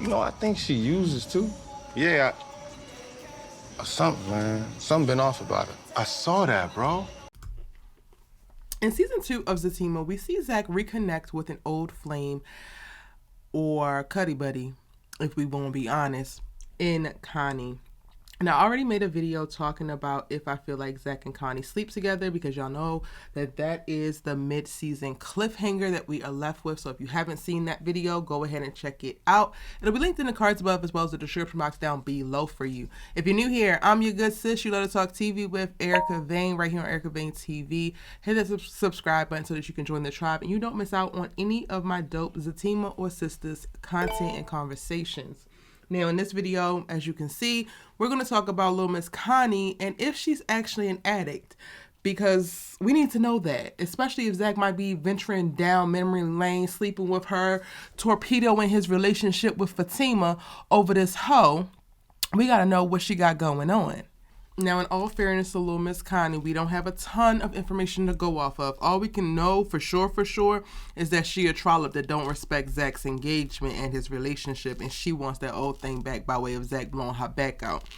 You know, I think she uses too. Yeah, or something, man. Something been off about her. I saw that, bro. In season 2 of Zatima, we see Zach reconnect with an old flame or cuddy buddy, if we want to be honest, in Connie. And I already made a video talking about if I feel like Zach and Connie sleep together, because y'all know that that is the mid-season cliffhanger that we are left with. So if you haven't seen that video, go ahead and check it out. It'll be linked in the cards above as well as the description box down below for you. If you're new here, I'm your good sis. You love to talk TV with Erica Vane right here on Erica Vane TV. Hit that subscribe button so that you can join the tribe and you don't miss out on any of my dope Zatima or sisters content and conversations. Now, in this video, as you can see, we're going to talk about Little Miss Connie and if she's actually an addict, because we need to know that, especially if Zach might be venturing down memory lane, sleeping with her, torpedoing his relationship with Fatima over this hoe. We got to know what she got going on. Now, in all fairness to Little Miss Connie, we don't have a ton of information to go off of. All we can know for sure, is that she a trollop that don't respect Zach's engagement and his relationship, and she wants that old thing back by way of Zach blowing her back out.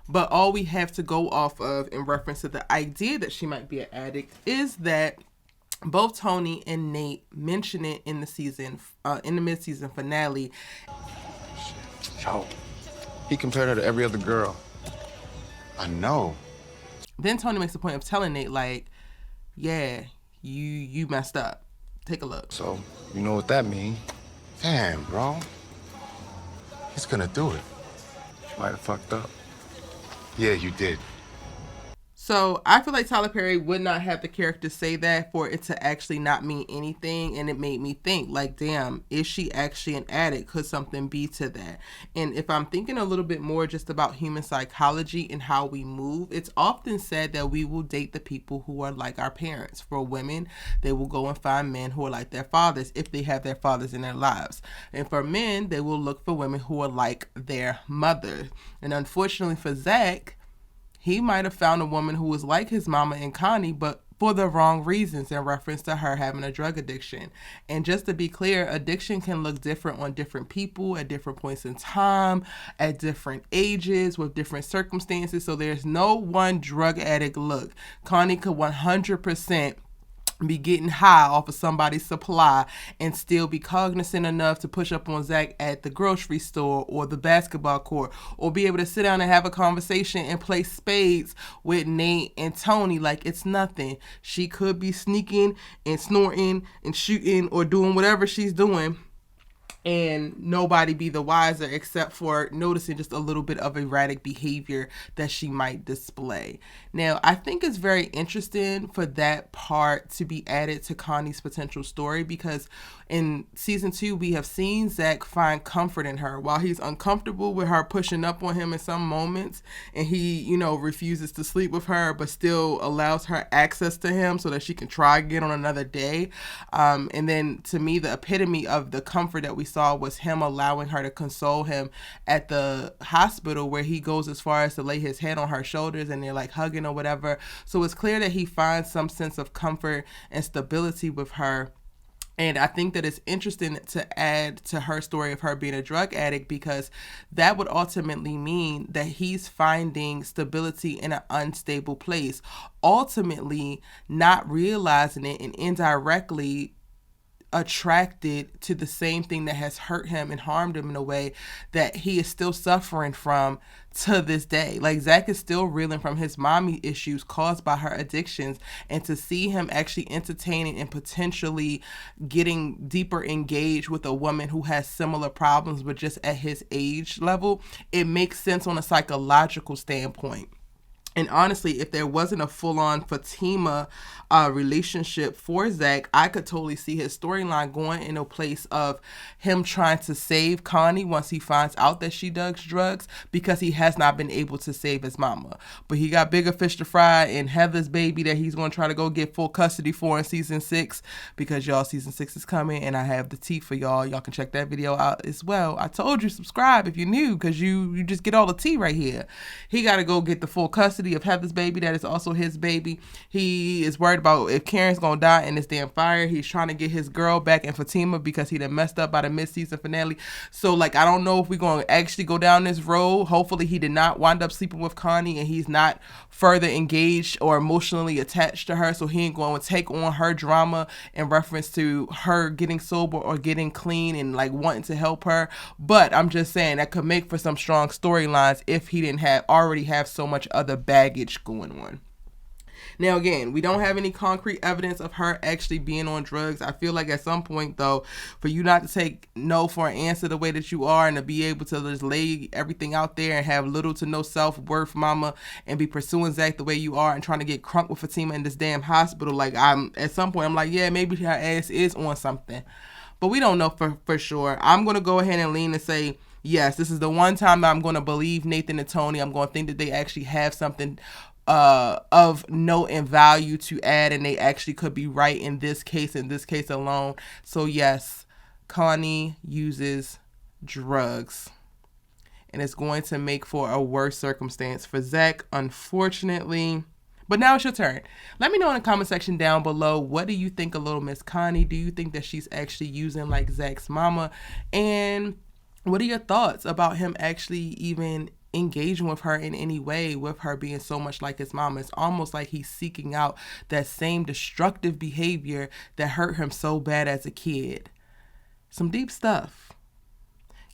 But all we have to go off of in reference to the idea that she might be an addict is that both Tony and Nate mention it in the season, in the mid-season finale. Yo, he compared her to every other girl. I know. Then Tony makes a point of telling Nate, like, yeah, you messed up. Take a look. So, you know what that means. Damn, bro. He's gonna do it. Might have fucked up. Yeah, you did. So I feel like Tyler Perry would not have the character say that for it to actually not mean anything. And it made me think, like, damn, is she actually an addict? Could something be to that? And if I'm thinking a little bit more just about human psychology and how we move, it's often said that we will date the people who are like our parents. For women, they will go and find men who are like their fathers if they have their fathers in their lives. And for men, they will look for women who are like their mother. And unfortunately for Zach, he might have found a woman who was like his mama and Connie, but for the wrong reasons in reference to her having a drug addiction. And just to be clear, addiction can look different on different people at different points in time, at different ages, with different circumstances. So there's no one drug addict look. Connie could 100% be getting high off of somebody's supply and still be cognizant enough to push up on Zach at the grocery store or the basketball court, or be able to sit down and have a conversation and play spades with Nate and Tony like it's nothing. She could be sneaking and snorting and shooting or doing whatever she's doing and nobody be the wiser except for noticing just a little bit of erratic behavior that she might display. Now, I think it's very interesting for that part to be added to Connie's potential story, because in season 2, we have seen Zach find comfort in her. While he's uncomfortable with her pushing up on him in some moments, and he, refuses to sleep with her, but still allows her access to him so that she can try again on another day. And then to me, the epitome of the comfort that we saw was him allowing her to console him at the hospital, where he goes as far as to lay his head on her shoulders and they're like hugging or whatever. So it's clear that he finds some sense of comfort and stability with her. And I think that it's interesting to add to her story of her being a drug addict, because that would ultimately mean that he's finding stability in an unstable place, ultimately not realizing it and indirectly attracted to the same thing that has hurt him and harmed him in a way that he is still suffering from to this day. Like, Zach is still reeling from his mommy issues caused by her addictions, and to see him actually entertaining and potentially getting deeper engaged with a woman who has similar problems but just at his age level, it makes sense on a psychological standpoint. And honestly, if there wasn't a full-on Fatima relationship for Zach, I could totally see his storyline going in a place of him trying to save Connie once he finds out that she does drugs, because he has not been able to save his mama. But he got bigger fish to fry in Heather's baby that he's going to try to go get full custody for in season 6, because y'all, season 6 is coming and I have the tea for y'all. Y'all can check that video out as well. I told you, subscribe if you're new, because you just get all the tea right here. He got to go get the full custody custody of Heather's baby that is also his baby. He is worried about if Karen's gonna die in this damn fire. He's trying to get his girl back in Fatima because he done messed up by the mid-season finale. So like, I don't know if we're gonna actually go down this road. Hopefully he did not wind up sleeping with Connie and he's not further engaged or emotionally attached to her, so he ain't going to take on her drama in reference to her getting sober or getting clean and like wanting to help her. But I'm just saying that could make for some strong storylines if he didn't already have so much other baggage going on. Now, again, we don't have any concrete evidence of her actually being on drugs. I feel like at some point, though, for you not to take no for an answer the way that you are and to be able to just lay everything out there and have little to no self-worth, mama, and be pursuing Zach the way you are and trying to get crunk with Fatima in this damn hospital, like, at some point, I'm like, yeah, maybe her ass is on something. But we don't know for sure. I'm going to go ahead and lean and say, yes, this is the one time that I'm going to believe Nathan and Tony. I'm going to think that they actually have something of note and value to add, and they actually could be right in this case alone. So yes, Connie uses drugs, and it's going to make for a worse circumstance for Zach, unfortunately. But now it's your turn. Let me know in the comment section down below, what do you think of little Miss Connie? Do you think that she's actually using like Zach's mama? And what are your thoughts about him actually even engaging with her in any way, with her being so much like his mama? It's almost like he's seeking out that same destructive behavior that hurt him so bad as a kid. Some deep stuff.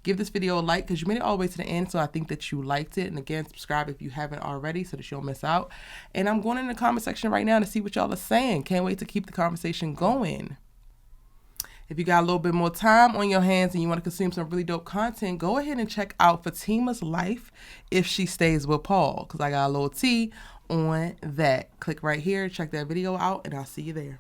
Give this video a like because you made it all the way to the end, so I think that you liked it. And again, subscribe if you haven't already so that you don't miss out. And I'm going in the comment section right now to see what y'all are saying. Can't wait to keep the conversation going. If you got a little bit more time on your hands and you want to consume some really dope content, go ahead and check out Fatima's life if she stays with Paul, because I got a little tea on that. Click right here, check that video out, and I'll see you there.